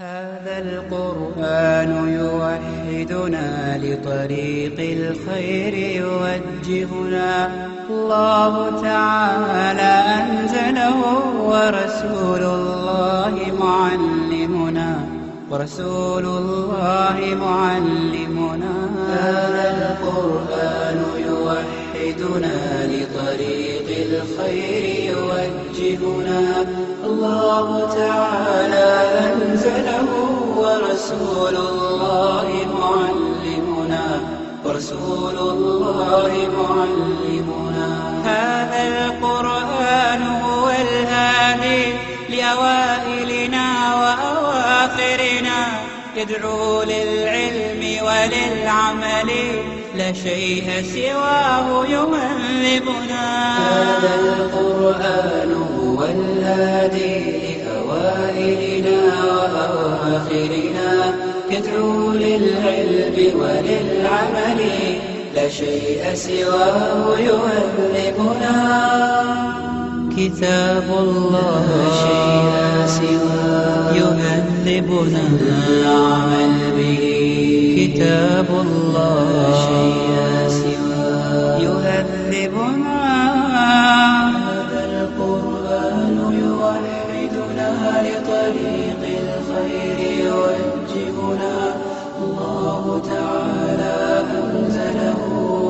هذا القرآن يوحدنا لطريق الخير يوجهنا. الله تعالى أنزله ورسول الله معلمنا. هذا القرآن يوحدنا لطريق الخير يوجهنا. الله تعالى أنزله ورسول الله معلمنا. هذا القرآن هو الهادي لأوائلنا وأواخرنا، يدعو للعلم وللعمل، لا شيء سواه يهذبنا. هذا القرآن هو الهادي لأوائلنا وأواخرنا، يدعو للعلم وللعمل، لا شيء سواه يهذبنا. كتاب الله لا شيء سواه يهذبنا العمل به. كتاب الله لا شيء سواه يهذبنا. هذا القرآن يوحدنا لطريق الخير يوجهنا. الله تعالى أنزله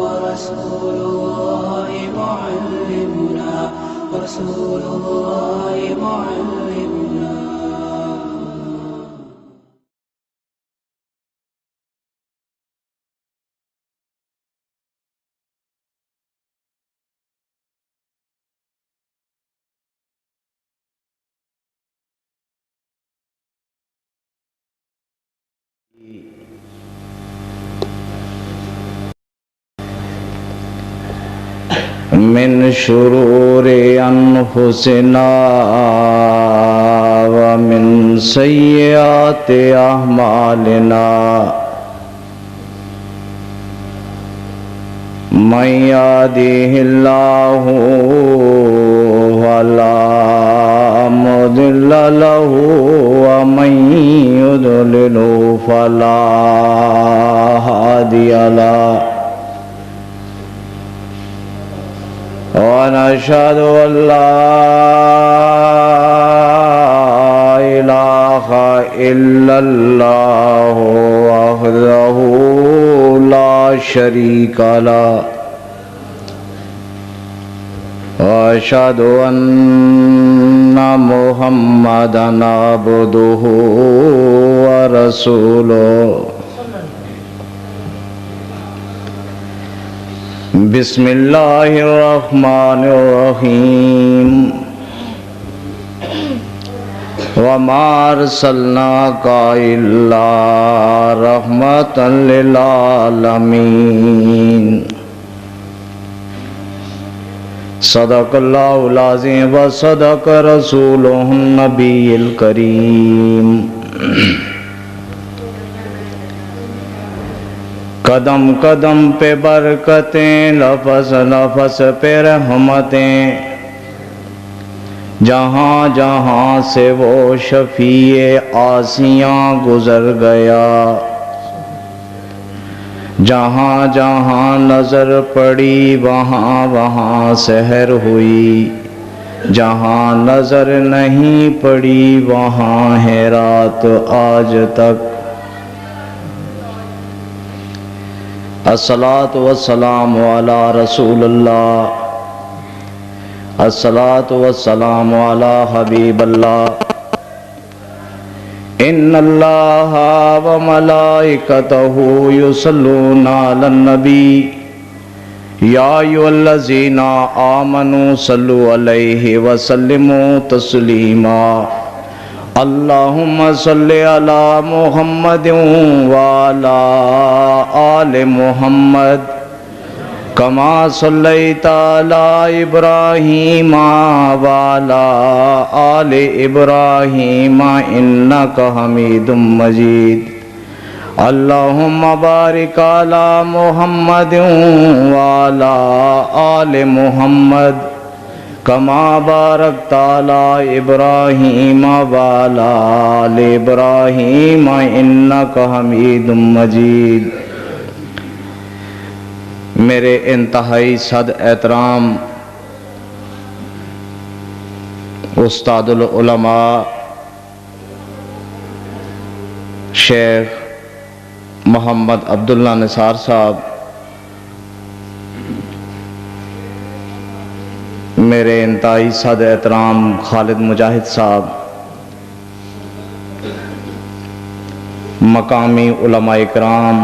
ورسول الله معلمنا. من شرور أنفسنا ومن سيئات أعمالنا، من يهده الله فلا مضل له ومن يضلل فلا هادي له. ونشهد أن لا إله إلا الله وحده لا شريك له، وأشهد أن محمدا عبده ورسوله. بسم الله الرحمن الرحيم. وما أرسلناك إلا رحمة للعالمين. صدق الله العظيم وصدق رسوله النبي الكريم. قدم قدم پہ برکتیں، لفظ لفظ پہ رحمتیں، جہاں جہاں سے وہ شفیع آسیاں گزر گیا، جہاں جہاں نظر پڑی وہاں وہاں سحر ہوئی، جہاں نظر نہیں پڑی وہاں ہے رات آج تک. الصلاۃ والسلام علی رسول اللہ، الصلاۃ والسلام علی حبیب اللہ. ان اللہ وملائکتہ یصلون علی النبی یا ایھا الذین آمنوا صلوا علیہ وسلموا تسلیما. اللہم صلی علی محمد وعلی آل محمد کما صلیت علی ابراہیم وعلی آل ابراہیم انک حمید مجید. اللہم بارک علی محمد وعلی آل محمد كما باركت على إبراهيم وعلى آل إبراهيم إنك حميد مجيد۔ میرے انتہائی صد احترام استاد العلماء شیخ محمد عبداللہ نثار صاحب، میرے انتہائی صد احترام خالد مجاہد صاحب، مقامی علماء اکرام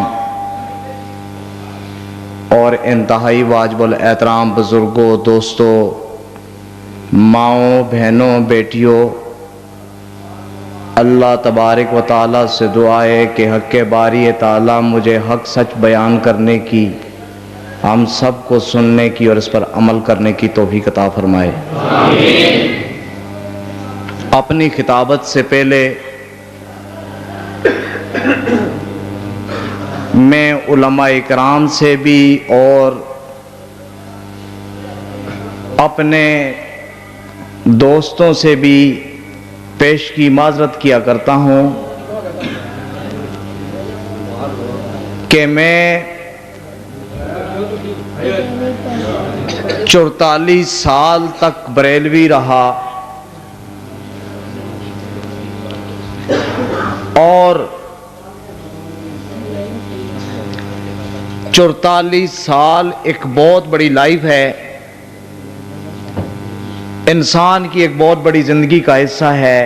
اور انتہائی واجب الاحترام بزرگوں، دوستوں، ماؤں، بہنوں، بیٹیوں، اللہ تبارک و تعالیٰ سے دعا ہے کہ حق باری تعالیٰ مجھے حق سچ بیان کرنے کی، ہم سب کو سننے کی اور اس پر عمل کرنے کی توفیق عطا فرمائے۔ آمین۔ اپنی خطابت سے پہلے میں علماء اکرام سے بھی اور اپنے دوستوں سے بھی پیش کی معذرت کیا کرتا ہوں کہ میں 44 سال تک بریلوی رہا اور 44 سال ایک بہت بڑی لائف ہے، انسان کی ایک بہت بڑی زندگی کا حصہ ہے،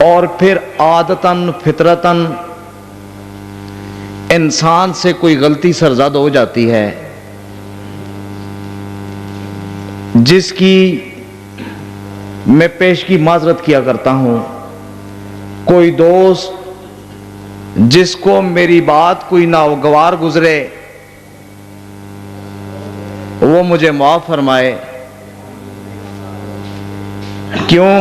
اور پھر عادتاً فطرتاً انسان سے کوئی غلطی سرزد ہو جاتی ہے جس کی میں پیش کی معذرت کیا کرتا ہوں۔ کوئی دوست جس کو میری بات کوئی ناگوار گزرے وہ مجھے معاف فرمائے۔ کیوں؟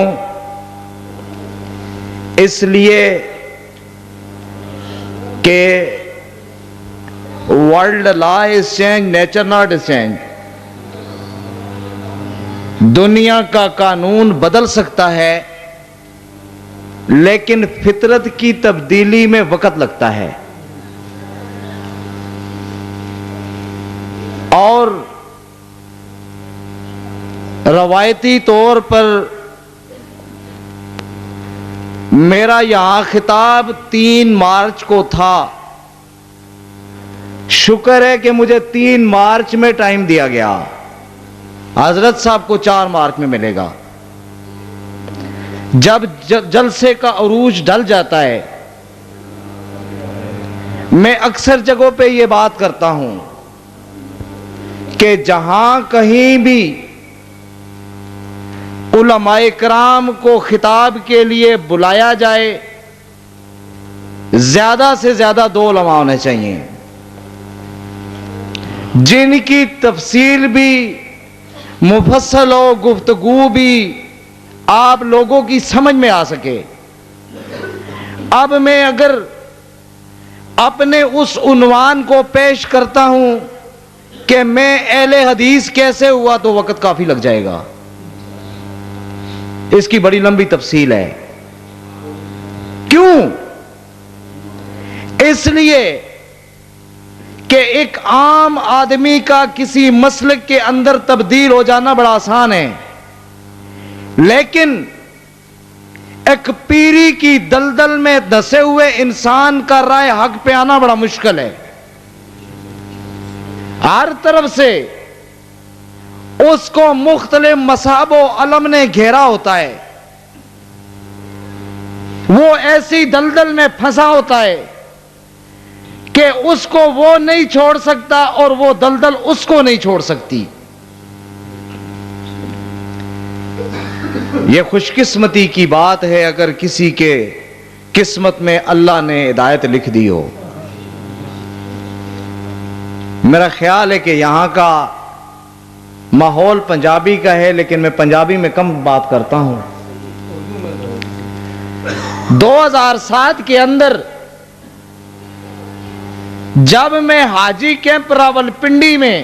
اس لیے کہ world law is change, nature not is change. دنیا کا قانون بدل سکتا ہے لیکن فطرت کی تبدیلی میں وقت لگتا ہے، اور روایتی طور پر میرا یہاں خطاب 3 مارچ کو تھا۔ شکر ہے کہ مجھے 3 مارچ میں ٹائم دیا گیا، حضرت صاحب کو 4 مارچ میں ملے گا۔ جب جلسے کا عروج ڈل جاتا ہے، میں اکثر جگہوں پہ یہ بات کرتا ہوں کہ جہاں کہیں بھی علماء کرام کو خطاب کے لیے بلایا جائے، زیادہ سے زیادہ 2 علماء ہونے چاہیے جن کی تفصیل بھی مفصل ہو، گفتگو بھی آپ لوگوں کی سمجھ میں آ سکے۔ اب میں اگر اپنے اس عنوان کو پیش کرتا ہوں کہ میں اہل حدیث کیسے ہوا تو وقت کافی لگ جائے گا، اس کی بڑی لمبی تفصیل ہے۔ کیوں؟ اس لیے کہ ایک عام آدمی کا کسی مسلک کے اندر تبدیل ہو جانا بڑا آسان ہے، لیکن ایک پیری کی دلدل میں دھسے ہوئے انسان کا رائے حق پہ آنا بڑا مشکل ہے۔ ہر طرف سے اس کو مختلف مذہب و علم نے گھیرا ہوتا ہے، وہ ایسی دلدل میں پھنسا ہوتا ہے کہ اس کو وہ نہیں چھوڑ سکتا اور وہ دلدل اس کو نہیں چھوڑ سکتی۔ یہ خوش قسمتی کی بات ہے اگر کسی کے قسمت میں اللہ نے ہدایت لکھ دی ہو۔ میرا خیال ہے کہ یہاں کا ماحول پنجابی کا ہے، لیکن میں پنجابی میں کم بات کرتا ہوں۔ 2007 کے اندر جب میں حاجی کیمپ راولپنڈی میں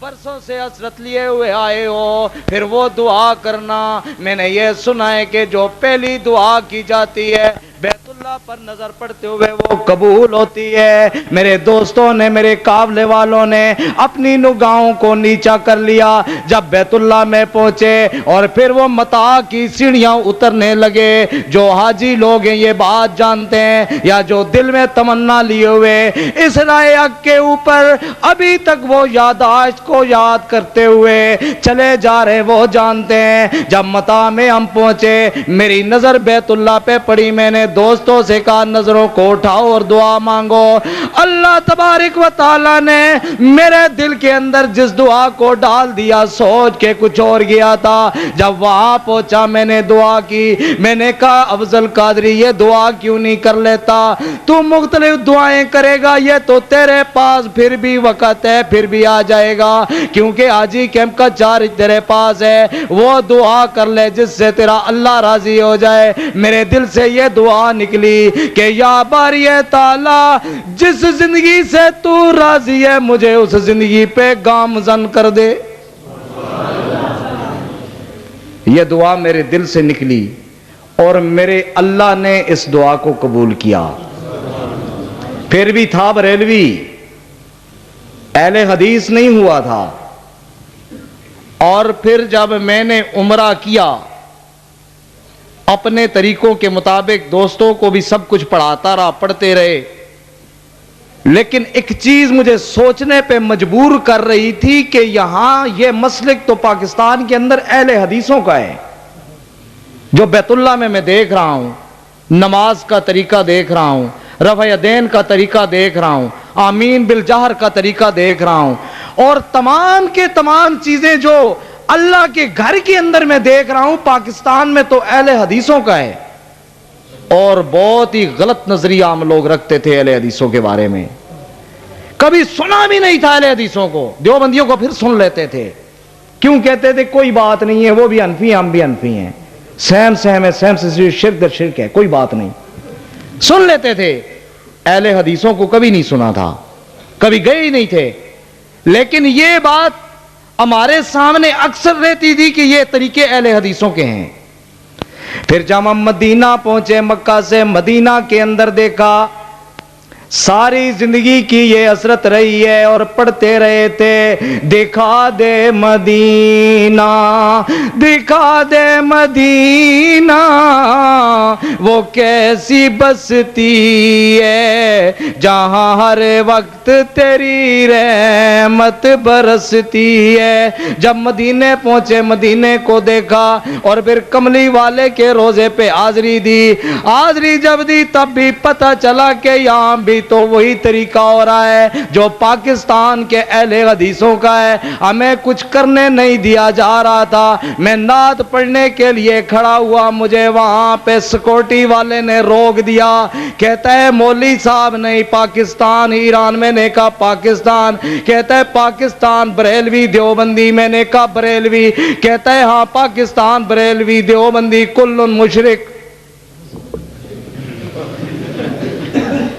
برسوں سے حسرت لیے ہوئے آئے ہو، پھر وہ دعا کرنا۔ میں نے یہ سنا ہے کہ جو پہلی دعا کی جاتی ہے بیت اللہ پر نظر پڑتے ہوئے وہ قبول ہوتی ہے۔ میرے دوستوں نے، میرے قافلے والوں نے اپنی نگاہوں کو نیچا کر لیا جب بیت اللہ میں پہنچے، اور پھر وہ متاع کی سیڑھیاں اترنے لگے۔ جو حاجی لوگ ہیں یہ بات جانتے ہیں، یا جو دل میں تمنا لیے ہوئے اس رائے حق کے اوپر ابھی تک وہ یاداشت کو یاد کرتے ہوئے چلے جا رہے، وہ جانتے ہیں۔ جب متاع میں ہم پہنچے، میری نظر بیت اللہ پہ پڑی، میں نے دوستوں سے کہا نظروں کو اٹھاؤ اور دعا مانگو۔ اللہ تبارک و تعالی نے میرے دل کے اندر جس دعا کو ڈال دیا سوچ کے کچھ اور گیا تھا۔ جب وہاں پہنچا میں نے دعا کی، میں نے کہا افضل قادری یہ دعا کیوں نہیں کر لیتا؟ تو مختلف دعائیں کرے گا، یہ تو تیرے پاس پھر بھی وقت ہے، پھر بھی آ جائے گا، کیونکہ حاجی کیمپ کا چارج تیرے پاس ہے، وہ دعا کر لے جس سے تیرا اللہ راضی ہو جائے۔ میرے دل سے یہ دعا نکلی کہ یا باری تعالی جس زندگی سے تو راضی ہے مجھے اس زندگی پہ گامزن کر دے۔ یہ دعا میرے دل سے نکلی اور میرے اللہ نے اس دعا کو قبول کیا۔ پھر بھی تھا بریلوی، اہل حدیث نہیں ہوا تھا۔ اور پھر جب میں نے عمرہ کیا اپنے طریقوں کے مطابق، دوستوں کو بھی سب کچھ پڑھاتا رہا، پڑھتے رہے، لیکن ایک چیز مجھے سوچنے پہ مجبور کر رہی تھی کہ یہاں یہ مسلک تو پاکستان کے اندر اہل حدیثوں کا ہے، جو بیت اللہ میں دیکھ رہا ہوں، نماز کا طریقہ دیکھ رہا ہوں، رفع یدین کا طریقہ دیکھ رہا ہوں، آمین بالجہر کا طریقہ دیکھ رہا ہوں، اور تمام کے تمام چیزیں جو اللہ کے گھر کے اندر میں دیکھ رہا ہوں پاکستان میں تو اہل حدیثوں کا ہے۔ اور بہت ہی غلط نظریہ ہم لوگ رکھتے تھے اہل حدیثوں کے بارے میں، کبھی سنا بھی نہیں تھا اہل حدیثوں کو، دیوبندیوں کو پھر سن لیتے تھے، کیوں کہتے تھے کوئی بات نہیں ہے، وہ بھی حنفی ہیں ہم بھی حنفی ہیں، سیم سیم ہے، سیم سے شرک در شرک ہے، کوئی بات نہیں، سن لیتے تھے۔ اہل حدیثوں کو کبھی نہیں سنا تھا، کبھی گئے ہی نہیں تھے، لیکن یہ بات ہمارے سامنے اکثر رہتی تھی کہ یہ طریقے اہل حدیثوں کے ہیں۔ پھر جب ہم مدینہ پہنچے، مکہ سے مدینہ کے اندر دیکھا، ساری زندگی کی یہ حسرت رہی ہے اور پڑھتے رہے تھے، دکھا دے مدینہ، دکھا دے مدینہ وہ کیسی بستی ہے جہاں ہر وقت تیری رحمت برستی ہے۔ جب مدینے پہنچے، مدینے کو دیکھا اور پھر کملی والے کے روزے پہ حاضری دی، حاضری جب دی تب بھی پتہ چلا کہ یہاں بھی تو وہی طریقہ ہو رہا ہے جو پاکستان کے اہل حدیثوں کا ہے، ہمیں کچھ کرنے نہیں دیا جا رہا تھا۔ میں نعت پڑھنے کے لیے کھڑا ہوا، مجھے وہاں پہ سیکورٹی والے نے روک دیا، کہتا ہے مولوی صاحب نہیں، پاکستان ایران۔ میں نے کہا پاکستان؟ کہتا ہے پاکستان بریلوی دیوبندی۔ میں نے کہا بریلوی؟ کہتا ہے ہاں پاکستان بریلوی دیوبندی کل مشرک۔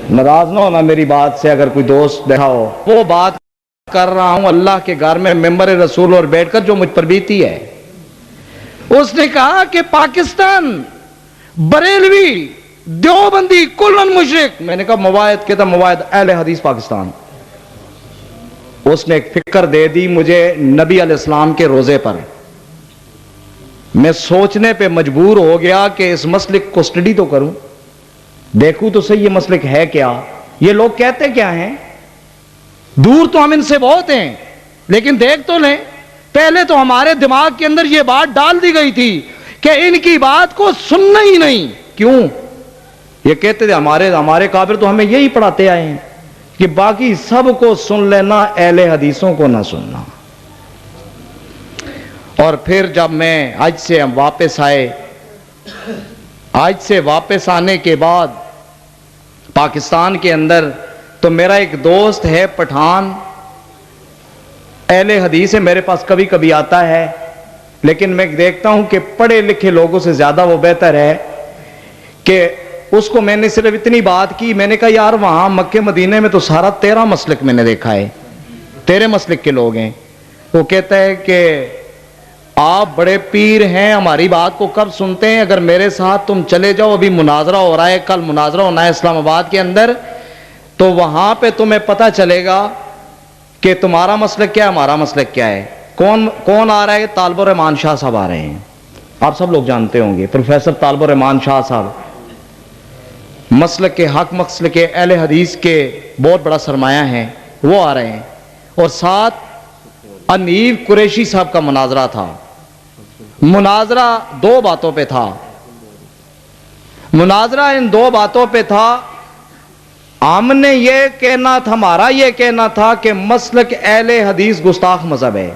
ناراض نہ ہونا میری بات سے اگر کوئی دوست بیٹھا ہو، وہ بات کر رہا ہوں اللہ کے گھر میں ممبر رسول اور بیٹھ کر جو مجھ پر بیتی ہے۔ اس نے کہا کہ پاکستان بریلوی دیوبندی کلن مشرک۔ میں نے کہا مواعد، کہتا مواعد اہل حدیث پاکستان۔ اس نے ایک فکر دے دی مجھے نبی علیہ السلام کے روزے پر۔ میں سوچنے پہ مجبور ہو گیا کہ اس مسلک کو اسٹڈی تو کروں، دیکھوں تو صحیح یہ مسلک ہے کیا، یہ لوگ کہتے کیا ہیں۔ دور تو ہم ان سے بہت ہیں لیکن دیکھ تو لیں۔ پہلے تو ہمارے دماغ کے اندر یہ بات ڈال دی گئی تھی کہ ان کی بات کو سننا ہی نہیں۔ کیوں؟ یہ کہتے تھے ہمارے کافر تو ہمیں یہی پڑھاتے آئے ہیں کہ باقی سب کو سن لینا، اہل حدیثوں کو نہ سننا۔ اور پھر جب میں حج سے واپس آئے، حج سے واپس آنے کے بعد پاکستان کے اندر تو میرا ایک دوست ہے پٹھان، اہل حدیث ہے، میرے پاس کبھی کبھی آتا ہے، لیکن میں دیکھتا ہوں کہ پڑھے لکھے لوگوں سے زیادہ وہ بہتر ہے کہ اس کو میں نے صرف اتنی بات کی، میں نے کہا یار وہاں مکہ مدینے میں تو سارا تیرا مسلک میں نے دیکھا ہے، تیرے مسلک کے لوگ ہیں، وہ کہتا ہے کہ آپ بڑے پیر ہیں، ہماری بات کو کب سنتے ہیں؟ اگر میرے ساتھ تم چلے جاؤ، ابھی مناظرہ ہو رہا ہے، کل مناظرہ ہونا ہے اسلام آباد کے اندر، تو وہاں پہ تمہیں پتہ چلے گا کہ تمہارا مسلک کیا ہے، ہمارا مسلک کیا ہے۔ کون آ رہا ہے؟ طالب الرحمان شاہ صاحب آ رہے ہیں، آپ سب لوگ جانتے ہوں گے، پروفیسر طالب الرحمان شاہ صاحب مسلک کے حق، مسلک کے اہل حدیث کے بہت بڑا سرمایہ ہیں، وہ آ رہے ہیں۔ اور ساتھ انیف قریشی صاحب کا مناظرہ تھا۔ مناظرہ دو باتوں پہ تھا، مناظرہ ان دو باتوں پہ تھا۔ ہم نے یہ کہنا تھا، ہمارا یہ کہنا تھا کہ مسلک اہل حدیث گستاخ مذہب ہے،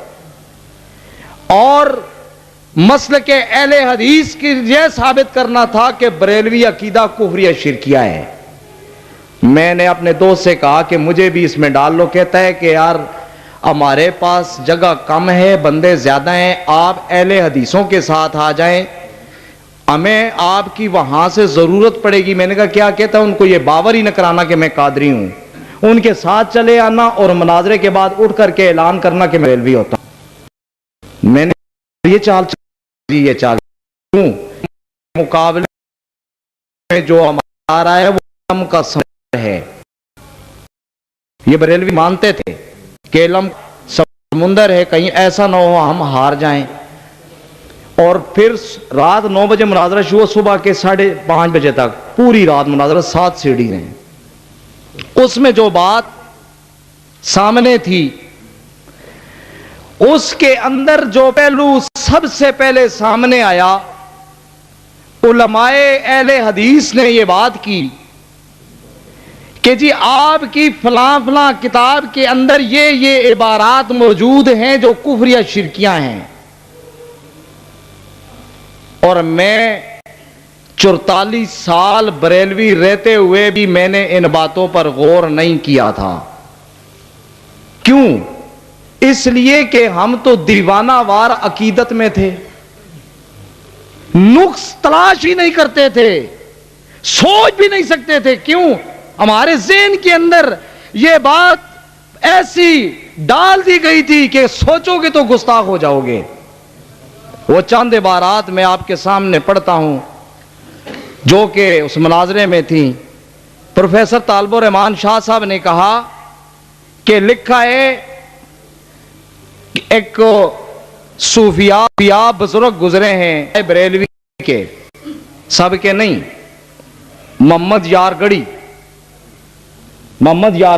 اور مسلک اہل حدیث کی یہ ثابت کرنا تھا کہ بریلوی عقیدہ کفریہ شرکیہ ہے۔ میں نے اپنے دوست سے کہا کہ مجھے بھی اس میں ڈال لو۔ کہتا ہے کہ یار ہمارے پاس جگہ کم ہے، بندے زیادہ ہیں، آپ اہل حدیثوں کے ساتھ آ جائیں، ہمیں آپ کی وہاں سے ضرورت پڑے گی۔ میں نے کہا کیا؟ کہتا ہے ان کو یہ باور ہی نہ کرانا کہ میں قادری ہوں، ان کے ساتھ چلے آنا اور مناظرے کے بعد اٹھ کر کے اعلان کرنا کہ میں بریلوی ہوتا ہوں۔ میں نے یہ چال کیوں؟ مقابلے میں جو ہمارا آ رہا ہے وہ علم کا سمندر ہے۔ یہ بریلوی مانتے تھے کہ علم سمندر ہے، کہیں ایسا نہ ہو ہم ہار جائیں۔ اور پھر رات 9 بجے مناظرہ شروع، صبح کے 5:30 بجے تک پوری رات مناظرہ، 7 سیڑھی رہے۔ اس میں جو بات سامنے تھی، اس کے اندر جو پہلو سب سے پہلے سامنے آیا، علماء اہل حدیث نے یہ بات کی کہ جی آپ کی فلاں فلاں کتاب کے اندر یہ عبارات موجود ہیں جو کفریہ شرکیاں ہیں، اور میں 44 سال بریلوی رہتے ہوئے بھی میں نے ان باتوں پر غور نہیں کیا تھا۔ کیوں؟ اس لیے کہ ہم تو دیوانہ وار عقیدت میں تھے، نقص تلاش ہی نہیں کرتے تھے، سوچ بھی نہیں سکتے تھے۔ کیوں؟ ہمارے ذہن کے اندر یہ بات ایسی ڈال دی گئی تھی کہ سوچو گے تو گستاخ ہو جاؤ گے۔ وہ چند عبارات میں آپ کے سامنے پڑھتا ہوں جو کہ اس مناظرے میں تھی۔ پروفیسر طالب الرحمان شاہ صاحب نے کہا کہ لکھا ہے ایک صوفیاء بزرگ گزرے ہیں بریلوی کے، سب کے نہیں، محمد یار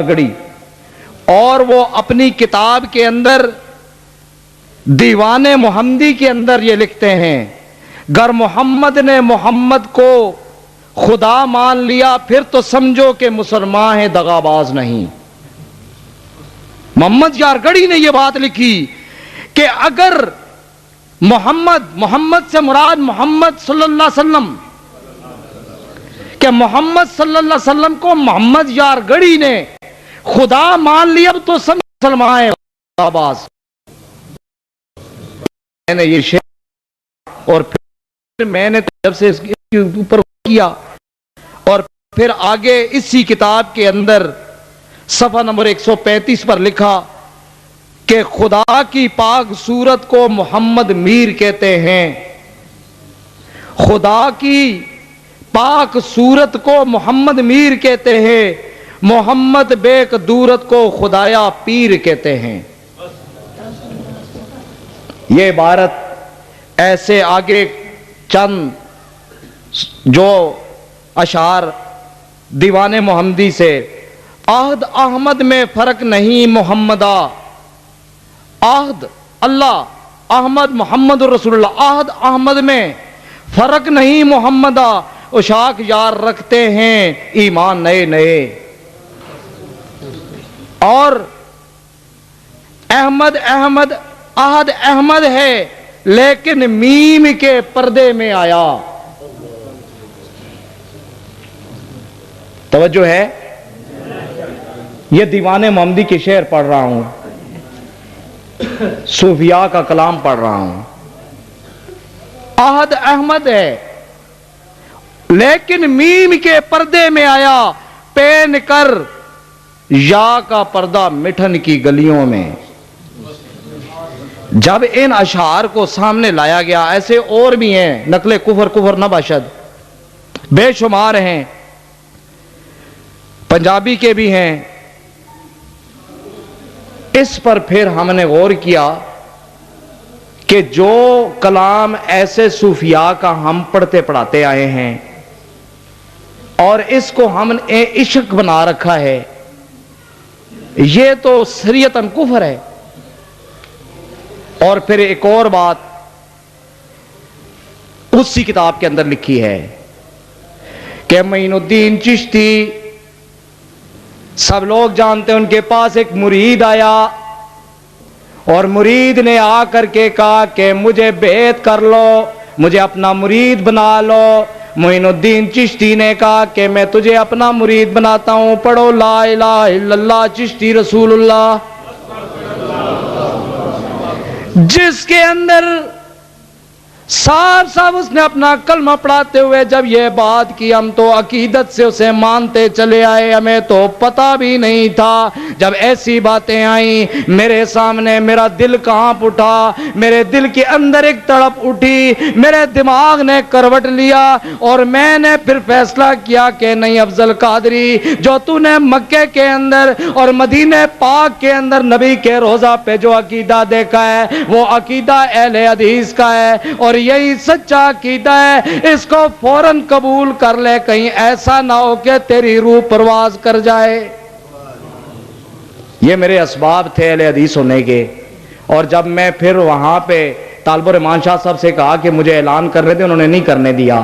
گڑی، اور وہ اپنی کتاب کے اندر دیوان محمدی کے اندر یہ لکھتے ہیں، گر محمد نے محمد کو خدا مان لیا پھر تو سمجھو کہ مسلمان ہیں، دغاباز نہیں۔ محمد یار گڑی نے یہ بات لکھی کہ اگر محمد سے مراد محمد صلی اللہ علیہ وسلم، کہ محمد صلی اللہ علیہ وسلم کو محمد یار گڑی نے خدا مان لیا تو سب مسلمان ہیں، دغاباز۔ میں نے یہ شعر، اور پھر میں نے جب سے اس کے اوپر کیا، اور پھر آگے اسی کتاب کے اندر صفحہ نمبر 135 پر لکھا کہ خدا کی پاک صورت کو محمد میر کہتے ہیں، خدا کی پاک صورت کو محمد میر کہتے ہیں، محمد بیک دورت کو خدایا پیر کہتے ہیں۔ یہ عبارت ایسے آگے چند جو اشعار دیوان محمدی سے، عہد احمد میں فرق نہیں محمدہ، عہد اللہ احمد محمد رسول اللہ، عہد احمد میں فرق نہیں محمدہ، اشاق یار رکھتے ہیں ایمان نئے نئے۔ اور احمد عہد احمد ہے لیکن میم کے پردے میں آیا۔ توجہ ہے؟ یہ دیوان محمدی کے شعر پڑھ رہا ہوں، صوفیاء کا کلام پڑھ رہا ہوں۔ عہد احمد ہے لیکن میم کے پردے میں آیا، پہن کر یا کا پردہ مٹھن کی گلیوں میں۔ جب ان اشعار کو سامنے لایا گیا، ایسے اور بھی ہیں، نقل کفر کفر نہ باشد، بے شمار ہیں، پنجابی کے بھی ہیں، اس پر پھر ہم نے غور کیا کہ جو کلام ایسے صوفیاء کا ہم پڑھتے پڑھاتے آئے ہیں اور اس کو ہم نے عشق بنا رکھا ہے، یہ تو شریعتاً کفر ہے۔ اور پھر ایک اور بات اسی کتاب کے اندر لکھی ہے کہ معین الدین چشتی، سب لوگ جانتے ہیں، ان کے پاس ایک مرید آیا اور مرید نے آ کر کے کہا کہ مجھے بیعت کر لو، مجھے اپنا مرید بنا لو۔ معین الدین چشتی نے کہا کہ میں تجھے اپنا مرید بناتا ہوں، پڑھو لا الہ الا اللہ چشتی رسول اللہ، جس کے اندر صاف صاف اس نے اپنا کلمہ پڑھاتے ہوئے جب یہ بات کی، ہم تو عقیدت سے اسے مانتے چلے آئے، ہمیں تو پتہ بھی نہیں تھا۔ جب ایسی باتیں آئیں میرے سامنے، میرا دل کانپ اٹھا، میرے دل کے اندر ایک تڑپ اٹھی، میرے دماغ نے کروٹ لیا اور میں نے پھر فیصلہ کیا کہ نہیں افضل قادری، جو تو نے مکے کے اندر اور مدینہ پاک کے اندر نبی کے روضہ پہ جو عقیدہ دیکھا ہے وہ عقیدہ اہل حدیث کا ہے اور یہی سچا عقیدہ ہے، اس کو فوراً قبول کر لے، کہیں ایسا نہ ہو کہ تیری روح پرواز کر جائے۔ یہ میرے اسباب تھے اہل حدیث ہونے کے۔ اور جب میں پھر وہاں پہ طالب الرحمان شاہ صاحب سے کہا کہ مجھے اعلان کرنے تھے، انہوں نے نہیں کرنے دیا،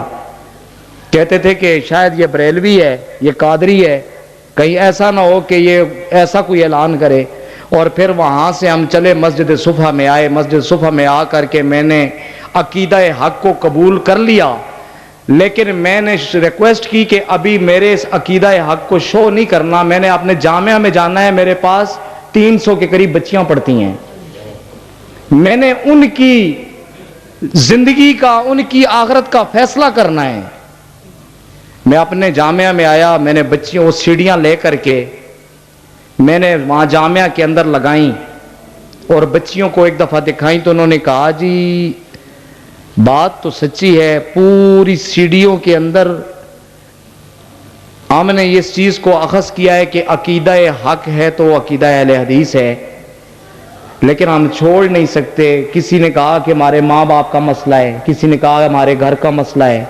کہتے تھے کہ شاید یہ بریلوی ہے، یہ قادری ہے، کہیں ایسا نہ ہو کہ یہ ایسا کوئی اعلان کرے۔ اور پھر وہاں سے ہم چلے مسجد صفحہ میں آئے، مسجد صفحہ میں آ کر کے میں نے عقیدہ حق کو قبول کر لیا، لیکن میں نے ریکویسٹ کی کہ ابھی میرے اس عقیدہ حق کو شو نہیں کرنا، میں نے اپنے جامعہ میں جانا ہے، میرے پاس 300 کے قریب بچیاں پڑھتی ہیں، میں نے ان کی زندگی کا، ان کی آخرت کا فیصلہ کرنا ہے۔ میں اپنے جامعہ میں آیا، میں نے بچیوں وہ سیڑھیاں لے کر کے میں نے وہاں جامعہ کے اندر لگائیں اور بچیوں کو ایک دفعہ دکھائیں تو انہوں نے کہا جی بات تو سچی ہے، پوری سیڑھیوں کے اندر ہم نے اس چیز کو اخذ کیا ہے کہ عقیدہ حق ہے تو عقیدہ اہل حدیث ہے، لیکن ہم چھوڑ نہیں سکتے۔ کسی نے کہا کہ ہمارے ماں باپ کا مسئلہ ہے، کسی نے کہا ہمارے گھر کا مسئلہ ہے،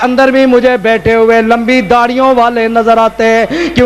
اندر بھی مجھے بیٹھے ہوئے لمبی داڑھیوں والے نظر آتے ہیں. کیوں